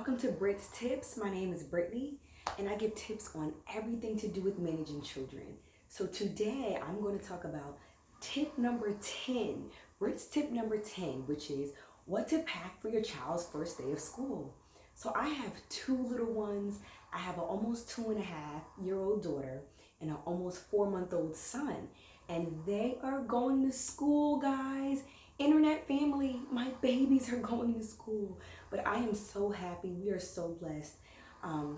Welcome to BRIT'S Tips. My name is Brittany, and I give tips on everything to do with managing children. So today I'm going to talk about tip number 10, BRIT'S tip number 10, which is what to pack for your child's first day of school. So I have two little ones. I have an almost 2.5-year-old daughter and an almost 4-month-old son, and they are going to school, guys. Internet family, my babies are going to school, but I am so happy. We are so blessed.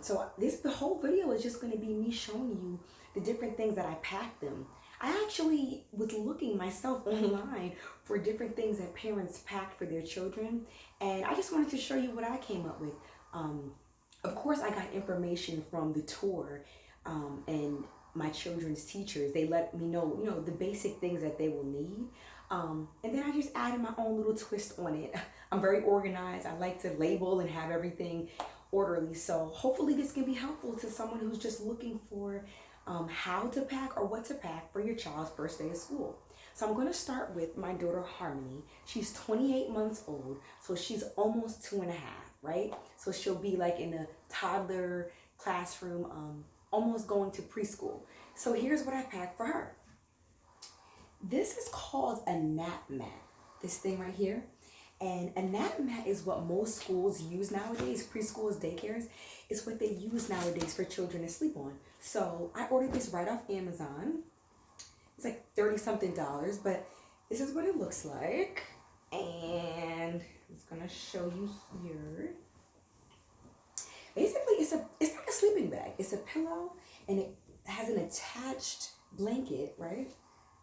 So the whole video is just going to be me showing you the different things that I packed them. I actually was looking myself online for different things that parents pack for their children, and I just wanted to show you what I came up with. Of course, I got information from the tour and my children's teachers. They let me know, the basic things that they will need. And then I just added my own little twist on it. I'm very organized. I like to label and have everything orderly. So hopefully this can be helpful to someone who's just looking for how to pack or what to pack for your child's first day of school. So I'm going to start with my daughter Harmony. She's 28 months old, so she's almost 2.5, right? So she'll be like in a toddler classroom, almost going to preschool. So here's what I packed for her. This is called a nap mat, this thing right here. And a nap mat is what most schools use nowadays, preschools, daycares. It's what they use nowadays for children to sleep on. So I ordered this right off Amazon. It's like $30-something, but this is what it looks like. And I'm just gonna show you here. Basically, it's like a sleeping bag. It's a pillow, and it has an attached blanket, right?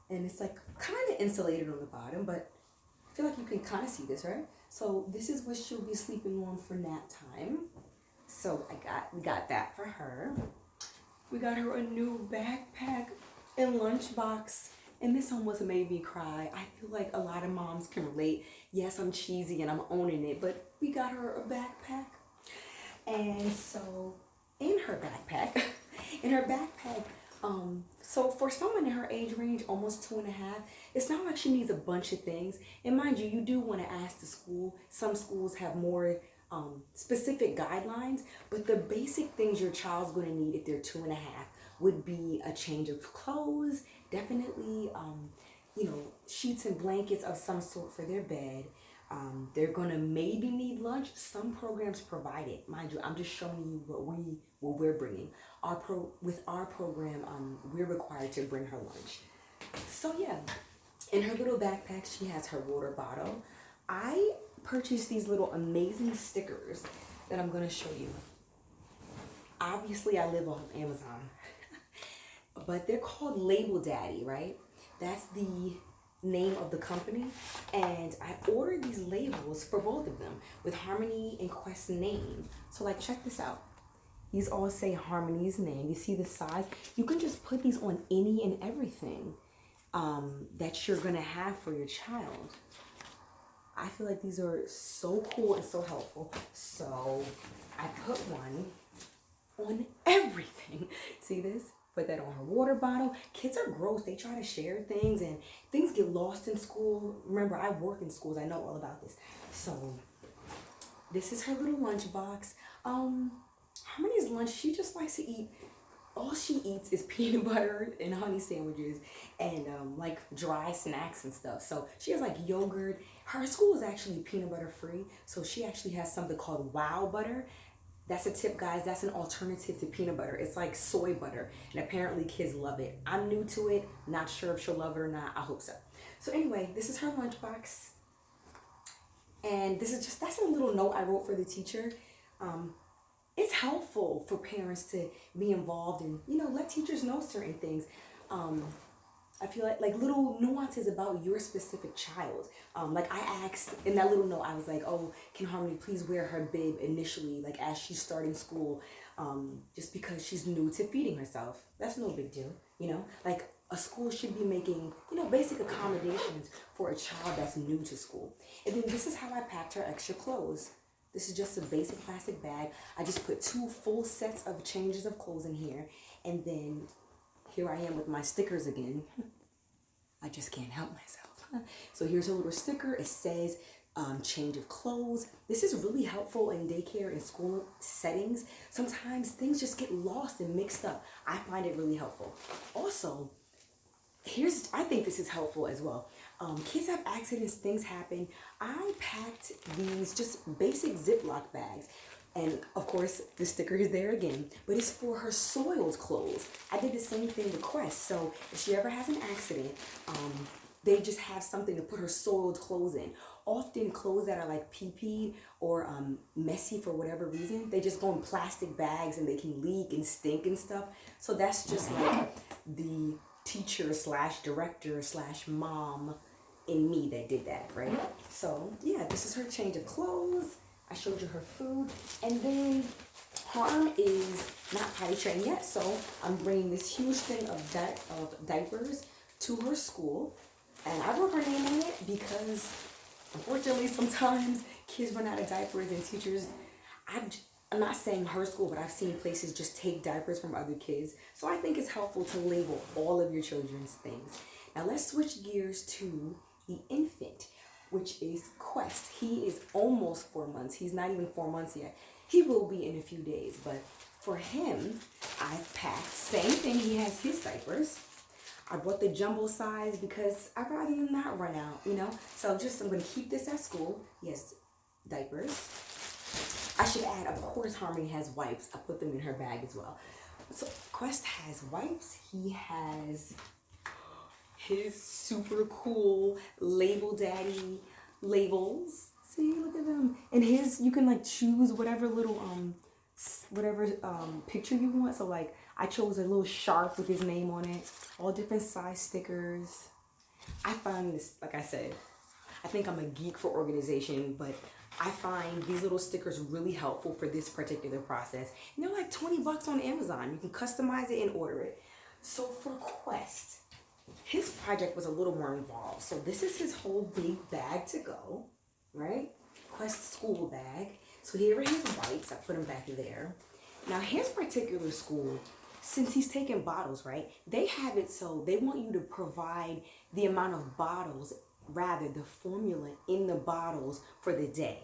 And it's like kind of insulated on the bottom, but I feel like you can kind of see this, right? So this is what she'll be sleeping on for nap time. So we got that for her. We got her a new backpack and lunchbox, and this almost made me cry. I feel like a lot of moms can relate. Yes, I'm cheesy and I'm owning it, but we got her a backpack. And so in her backpack, so for someone in her age range, almost 2.5, it's not like she needs a bunch of things. And mind you, you do want to ask the school. Some schools have more specific guidelines, but the basic things your child's going to need if they're 2.5 would be a change of clothes, definitely, sheets and blankets of some sort for their bed. They're gonna maybe need lunch. Some programs provide it. Mind you, I'm just showing you what we're bringing. With our program, we're required to bring her lunch. So yeah, in her little backpack, she has her water bottle. I purchased these little amazing stickers that I'm gonna show you. Obviously, I live on Amazon, but they're called Label Daddy, right? That's the name of the company, and I ordered these labels for both of them with Harmony and Quest's name. So like, check this out. These all say Harmony's name. You see the size? You can just put these on any and everything that you're gonna have for your child. I feel like these are so cool and so helpful. So I put one on everything. See this? Put that on her water bottle. Kids are gross. They try to share things and things get lost in school. Remember, I work in schools. I know all about this. So this is her little lunchbox. Harmony's lunch, she just likes to eat. All she eats is peanut butter and honey sandwiches and like dry snacks and stuff. So she has like yogurt. Her school is actually peanut butter free. So she actually has something called Wow Butter. That's a tip, guys. That's an alternative to peanut butter. It's like soy butter, and apparently kids love it. I'm new to it. Not sure if she'll love it or not. I hope so. So anyway, this is her lunchbox. And that's a little note I wrote for the teacher. It's helpful for parents to be involved and, let teachers know certain things. I feel like little nuances about your specific child. Like I asked in that little note, I was like, oh, can Harmony please wear her bib initially, like as she's starting school, just because she's new to feeding herself. That's no big deal, like a school should be making, basic accommodations for a child that's new to school. And then this is how I packed her extra clothes. This is just a basic plastic bag. I just put 2 full sets of changes of clothes in here, and then here I am with my stickers again. I just can't help myself. So here's a little sticker. It says change of clothes. This is really helpful in daycare and school settings. Sometimes things just get lost and mixed up. I find it really helpful. Also, I think this is helpful as well. Kids have accidents, things happen. I packed these just basic Ziploc bags. And of course, the sticker is there again, but it's for her soiled clothes. I did the same thing with Quest. So if she ever has an accident, they just have something to put her soiled clothes in. Often clothes that are like pee-peed or messy for whatever reason, they just go in plastic bags and they can leak and stink and stuff. So that's just like the teacher slash director slash mom in me that did that, right? So yeah, this is her change of clothes. I showed you her food. And then Harm is not potty trained yet, so I'm bringing this huge thing of diapers to her school. And I wrote her name on it because unfortunately sometimes kids run out of diapers and teachers, I'm not saying her school, but I've seen places just take diapers from other kids. So I think it's helpful to label all of your children's things. Now let's switch gears to the infant, which is Quest. He is almost 4 months. He's not even 4 months yet. He will be in a few days, but for him, I've packed, same thing, he has his diapers. I bought the jumbo size because I'd rather him not run out, you know? So I'm gonna keep this at school. He has diapers. I should add, of course, Harmony has wipes. I put them in her bag as well. So Quest has wipes. He has his super cool Label Daddy labels. See, look at them. And his, you can like choose whatever little picture you want. So like I chose a little shark with his name on it. All different size stickers. I find this, like I said, I think I'm a geek for organization, but I find these little stickers really helpful for this particular process. And they're like 20 bucks on Amazon. You can customize it and order it. So for Quest, his project was a little more involved. So this is his whole big bag to go, right? Quest school bag. So here are his wipes. I put them back there. Now his particular school, since he's taking bottles, right? They have it so they want you to provide the amount of bottles, rather the formula in the bottles for the day.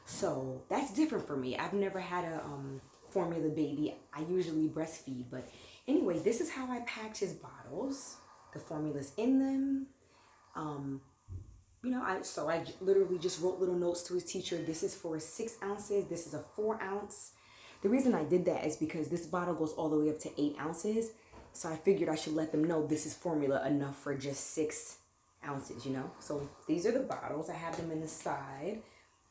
So that's different for me. I've never had a formula baby. I usually breastfeed, but anyway, this is how I packed his bottles. The formulas in them. You know, I literally just wrote little notes to his teacher. This is for 6 ounces. This is a 4 ounce. The reason I did that is because this bottle goes all the way up to 8 ounces. So I figured I should let them know this is formula enough for just 6 ounces, you know. So these are the bottles. I have them in the side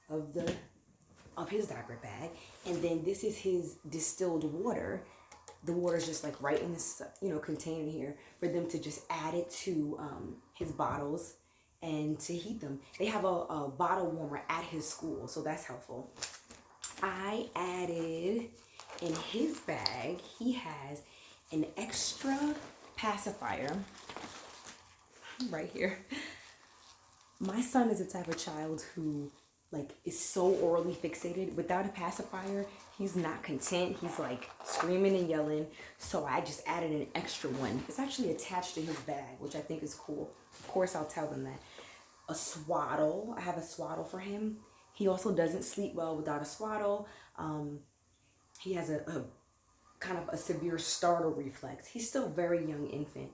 of his diaper bag. And then this is his distilled water. The water's just like right in this, you know, container here for them to just add it to his bottles and to heat them. They have a bottle warmer at his school, so that's helpful. I added in his bag, he has an extra pacifier right here. My son is the type of child who like is so orally fixated. Without a pacifier, he's not content. He's like screaming and yelling. So I just added an extra one. It's actually attached to his bag, which I think is cool. Of course, I'll tell them that. A swaddle. I have a swaddle for him. He also doesn't sleep well without a swaddle. He has a kind of a severe startle reflex. He's still a very young infant.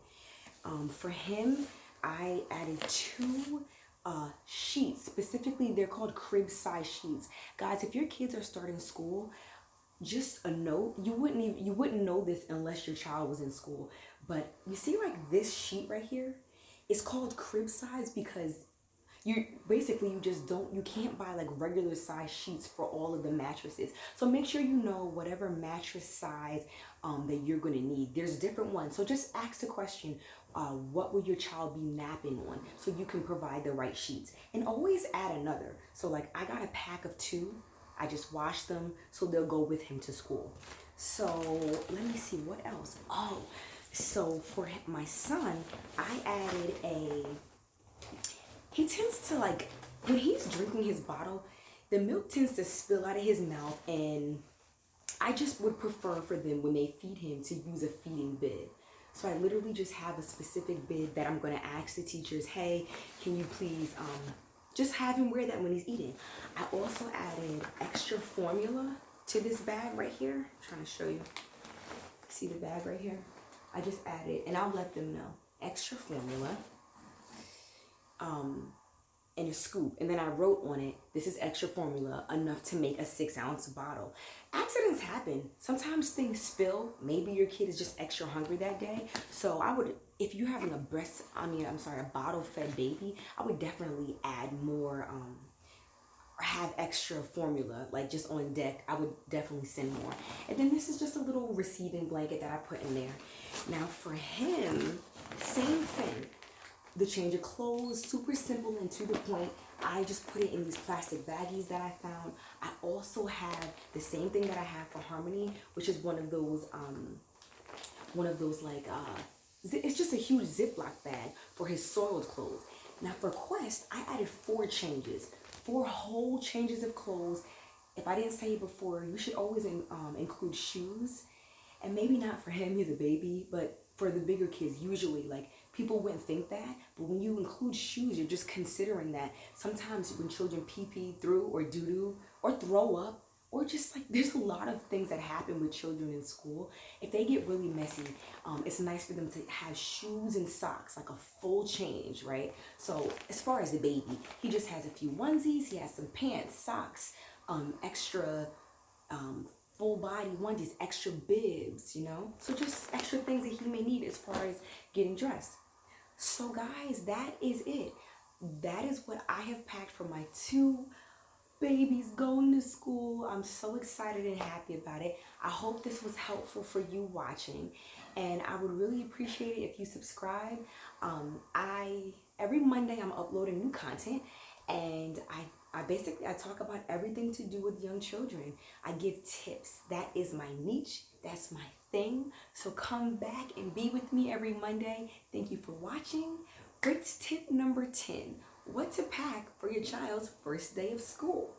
For him, I added 2 sheets. Specifically, they're called crib size sheets. Guys, if your kids are starting school, just a note, you wouldn't know this unless your child was in school. But you see like this sheet right here? It's called crib size because you can't buy like regular size sheets for all of the mattresses. So make sure you know whatever mattress size that you're going to need. There's different ones. So just ask the question, what will your child be napping on, so you can provide the right sheets. And always add another. So like I got a pack of 2. I just washed them so they'll go with him to school. So let me see what else. Oh, so for my son, I added he tends to like, when he's drinking his bottle, the milk tends to spill out of his mouth, and I just would prefer for them when they feed him to use a feeding bib. So I literally just have a specific bib that I'm going to ask the teachers, hey, can you please just have him wear that when he's eating. I also added extra formula to this bag right here. I'm trying to show you. See the bag right here? I just added, and I'll let them know, extra formula in a scoop. And then I wrote on it, this is extra formula, enough to make a 6-ounce bottle. Accidents happen. Sometimes things spill. Maybe your kid is just extra hungry that day. So I would, if you're having a bottle-fed baby, I would definitely add more, or have extra formula, like just on deck. I would definitely send more. And then this is just a little receiving blanket that I put in there. Now for him, same thing. The change of clothes, super simple and to the point. I just put it in these plastic baggies that I found. I also have the same thing that I have for Harmony, which is one of those like, it's just a huge Ziploc bag for his soiled clothes. Now for Quest, I added 4 changes, 4 whole changes of clothes. If I didn't say it before, you should always include shoes. And maybe not for him, he's a baby, but for the bigger kids, usually, like, people wouldn't think that, but when you include shoes, you're just considering that sometimes when children pee through or doo-doo or throw up, or just like, there's a lot of things that happen with children in school. If they get really messy, it's nice for them to have shoes and socks, like a full change, right? So as far as the baby, he just has a few onesies, he has some pants, socks, extra, full body onesies, extra bibs, you know? So just extra things that he may need as far as getting dressed. So guys, that is it. That is what I have packed for my 2 babies going to school. I'm so excited and happy about it. I hope this was helpful for you watching, and I would really appreciate it if you subscribe. Every Monday I'm uploading new content, and I talk about everything to do with young children. I give tips. That is my niche. That's my thing. So come back and be with me every Monday. Thank you for watching. BRIT'S tip number 10. What to pack for your child's first day of school.